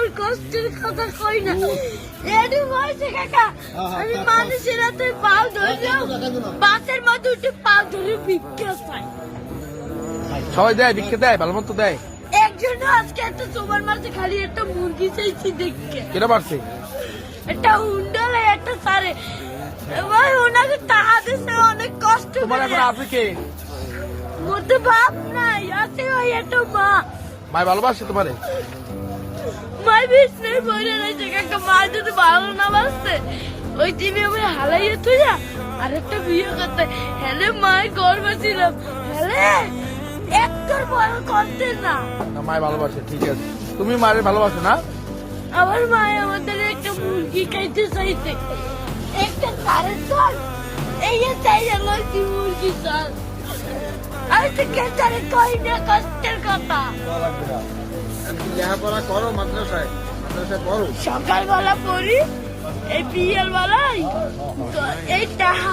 আমার কষ্টের কথা কই না এডি বলছে কাকা আমি মানুষের হাতে পাও ধরলাম বাসের মধ্যে উঠে পাও ধরে ভিক্ষা পাই সবাই দেয় ভিক্ষা দেয় ভালো মতো দেয় একজন আজকে একটা তোমার মাঝে খালি একটা মুরগি চাইছি দেখকে কেটা পারছে একটা হুন্ডালে একটা সারে ভাই ওনাকে টাকা দিতে অনেক কষ্ট তোমার এখন আছে কে মধ্যে বাপ নাই আছে ওই একটা মা মাই ভালোবাসে তোমারে মাই বিছনায় পড়ে রয়েছে কাকা মা যদি ভালো না বাসতে ওই টিভি আমি হালাইয়ে তুই যা আর একটা বিয়ে করতে হেলে মায়ের গর্ব ছিলাম হেলে একটার বড় করতে না মাই ভালোবাসে ঠিক আছে তুমি মায়ের ভালোবাসো না আমার মায় আমাদের একটা মুরগি খাইতে চাইছে একটা সারের চাল এই চাই লক্ষ্মী মুরগি চাল আমি তো কেটারে কই না কষ্টের কথা লেখাপড়া করো মাদ্রাসায় পড়ো সকালবেলা পড়ি এই বিয়ের বেলায় তো এই টাকা